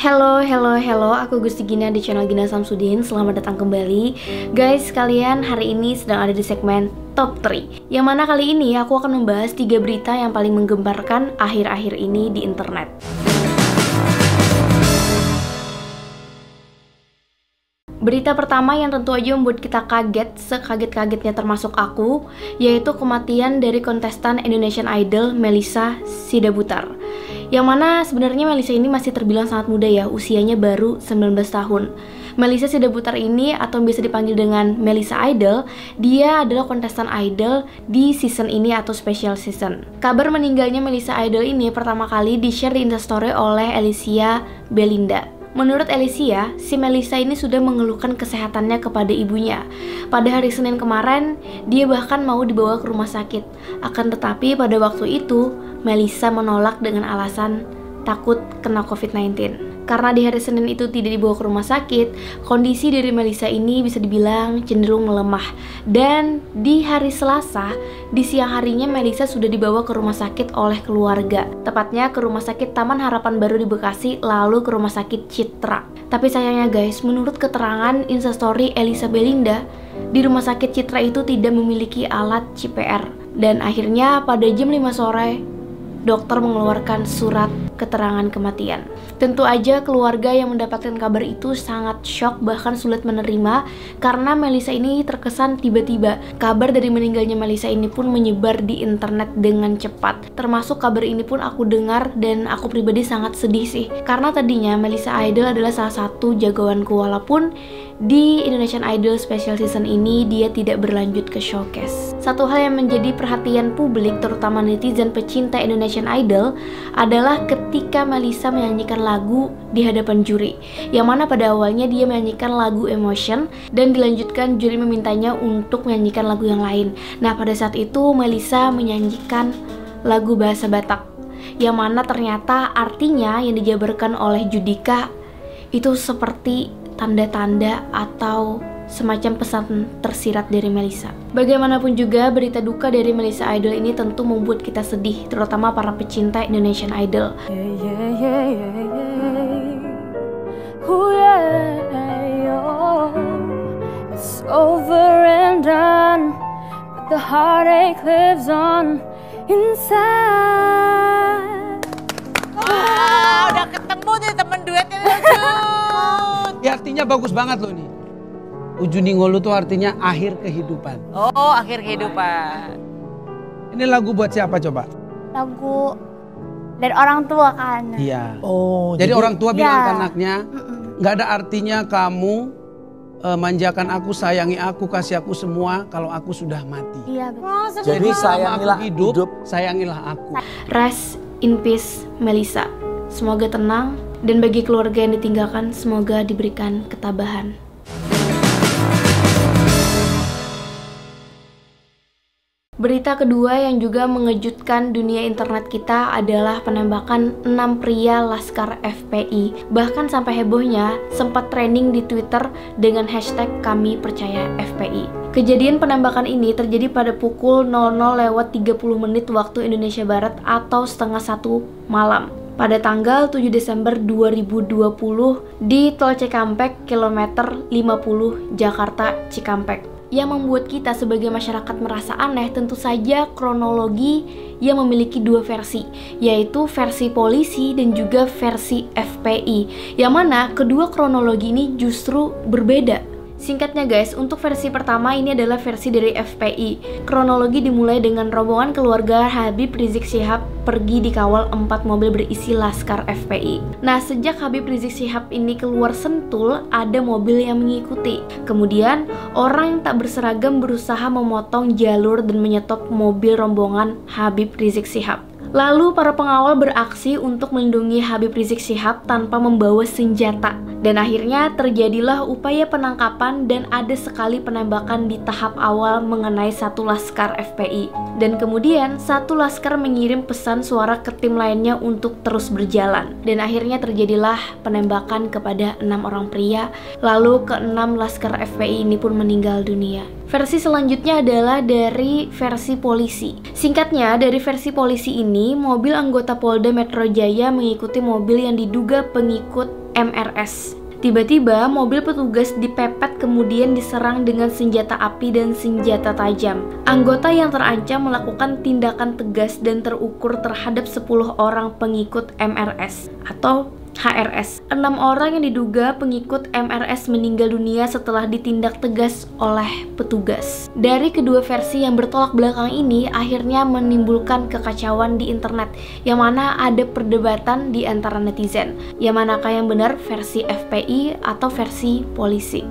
Hello, aku Gusti Gina di channel Gina Samsudin. Selamat datang kembali. Guys, kalian hari ini sedang ada di segmen Top 3, yang mana kali ini aku akan membahas 3 berita yang paling menggemparkan akhir-akhir ini di internet. Berita pertama yang tentu aja membuat kita kaget, sekaget-kagetnya termasuk aku, yaitu kematian dari kontestan Indonesian Idol Melissa Sidabutar. Yang mana sebenarnya Melissa ini masih terbilang sangat muda ya, usianya baru 19 tahun. Melissa Sidabutar ini, atau biasa dipanggil dengan Melissa Idol, dia adalah kontestan idol di season ini atau special season. Kabar meninggalnya Melissa Idol ini pertama kali di-share di Instastory oleh Alicia Belinda. Menurut Alicia, si Melissa ini sudah mengeluhkan kesehatannya kepada ibunya. Pada hari Senin kemarin, dia bahkan mau dibawa ke rumah sakit. Akan tetapi pada waktu itu, Melissa menolak dengan alasan takut kena COVID-19. Karena di hari Senin itu tidak dibawa ke rumah sakit, kondisi dari Melissa ini bisa dibilang cenderung melemah. Dan di hari Selasa, di siang harinya Melissa sudah dibawa ke rumah sakit oleh keluarga. Tepatnya ke Rumah Sakit Taman Harapan Baru di Bekasi, lalu ke Rumah Sakit Citra. Tapi sayangnya guys, menurut keterangan Instastory Elisa Belinda, di Rumah Sakit Citra itu tidak memiliki alat CPR. Dan akhirnya pada jam 5 sore, dokter mengeluarkan surat keterangan kematian. Tentu aja keluarga yang mendapatkan kabar itu sangat shock, bahkan sulit menerima karena Melissa ini terkesan tiba-tiba. Kabar dari meninggalnya Melissa ini pun menyebar di internet dengan cepat. Termasuk kabar ini pun aku dengar dan aku pribadi sangat sedih sih. Karena tadinya Melissa Idol adalah salah satu jagoanku, walaupun di Indonesian Idol Special Season ini dia tidak berlanjut ke showcase. Satu hal yang menjadi perhatian publik, terutama netizen pecinta Indonesian Idol, adalah ketika Melissa menyanyikan lagu di hadapan juri, yang mana pada awalnya dia menyanyikan lagu Emotion dan dilanjutkan juri memintanya untuk menyanyikan lagu yang lain. Nah, pada saat itu Melissa menyanyikan lagu bahasa Batak, yang mana ternyata artinya yang dijabarkan oleh Judika itu seperti tanda-tanda atau semacam pesan tersirat dari Melissa. Bagaimanapun juga, berita duka dari Melissa Idol ini tentu membuat kita sedih, terutama para pecinta Indonesian Idol. It's over and done, but the heartache lives on inside. Wah, udah ketemu nih temen duetnya. Ya, artinya bagus banget loh nih. Ujuningolu tuh artinya akhir kehidupan. Oh, akhir kehidupan. Ini lagu buat siapa coba? Lagu dari orang tua kan. Iya. Oh, jadi orang tua bilang ya. ke anaknya, nggak ada artinya kamu manjakan aku, sayangi aku, kasih aku semua kalau aku sudah mati. Iya betul. Oh, jadi sayangilah aku hidup, sayangilah aku. Rest in peace Melissa. Semoga tenang, dan bagi keluarga yang ditinggalkan semoga diberikan ketabahan. Berita kedua yang juga mengejutkan dunia internet kita adalah penembakan 6 pria Laskar FPI. Bahkan sampai hebohnya sempat trending di Twitter dengan hashtag kami percaya FPI. Kejadian penembakan ini terjadi pada pukul 00:30 waktu Indonesia Barat atau setengah 1 malam pada tanggal 7 Desember 2020 di Tol Cikampek kilometer 50 Jakarta Cikampek. Yang membuat kita sebagai masyarakat merasa aneh tentu saja kronologi yang memiliki dua versi, yaitu versi polisi dan juga versi FPI, yang mana kedua kronologi ini justru berbeda. Singkatnya guys, untuk versi pertama ini adalah versi dari FPI. Kronologi dimulai dengan rombongan keluarga Habib Rizik Syihab pergi dikawal 4 mobil berisi Laskar FPI. Nah, sejak Habib Rizik Syihab ini keluar Sentul, ada mobil yang mengikuti. Kemudian, orang yang tak berseragam berusaha memotong jalur dan menyetop mobil rombongan Habib Rizik Syihab. Lalu para pengawal beraksi untuk melindungi Habib Rizik Syihab tanpa membawa senjata. Dan akhirnya terjadilah upaya penangkapan dan ada sekali penembakan di tahap awal mengenai satu laskar FPI. Dan kemudian satu laskar mengirim pesan suara ke tim lainnya untuk terus berjalan. Dan akhirnya terjadilah penembakan kepada 6 orang pria. Lalu ke-6 laskar FPI ini pun meninggal dunia. Versi selanjutnya adalah dari versi polisi. Singkatnya, dari versi polisi ini, mobil anggota Polda Metro Jaya mengikuti mobil yang diduga pengikut MRS. Tiba-tiba mobil petugas dipepet kemudian diserang dengan senjata api dan senjata tajam. Anggota yang terancam melakukan tindakan tegas dan terukur terhadap 10 orang pengikut MRS atau HRS. 6 orang yang diduga pengikut MRS meninggal dunia setelah ditindak tegas oleh petugas. Dari kedua versi yang bertolak belakang ini akhirnya menimbulkan kekacauan di internet, yang mana ada perdebatan di antara netizen. Yang manakah yang benar, versi FPI atau versi polisi?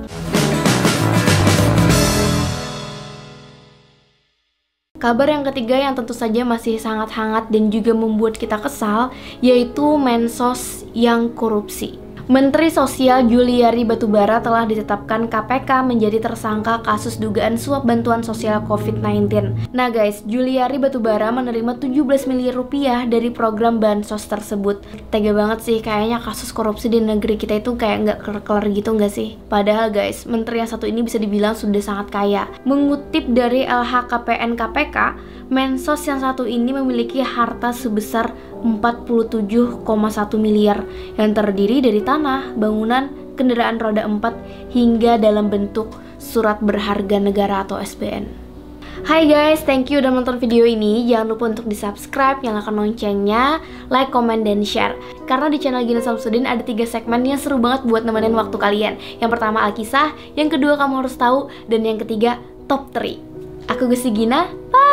Kabar yang ketiga yang tentu saja masih sangat hangat dan juga membuat kita kesal, yaitu Mensos yang korupsi. Menteri Sosial Juliari Batubara telah ditetapkan KPK menjadi tersangka kasus dugaan suap bantuan sosial COVID-19. Nah guys, Juliari Batubara menerima 17 miliar rupiah dari program bansos tersebut. Tega banget sih, kayaknya kasus korupsi di negeri kita itu kayak nggak kelar-kelar gitu nggak sih? Padahal guys, menteri yang satu ini bisa dibilang sudah sangat kaya. Mengutip dari LHKPN KPK, Mensos yang satu ini memiliki harta sebesar 47,1 miliar yang terdiri dari tanah, bangunan, kendaraan roda 4, hingga dalam bentuk surat berharga negara atau SBN. Hai guys, thank you udah nonton video ini. Jangan lupa untuk di-subscribe, nyalakan loncengnya, like, comment, dan share. Karena di channel Gina Samsudin ada 3 segmen yang seru banget buat nemenin waktu kalian. Yang pertama Alkisah, yang kedua Kamu Harus Tahu, dan yang ketiga Top 3. Aku Gusti Gina, bye!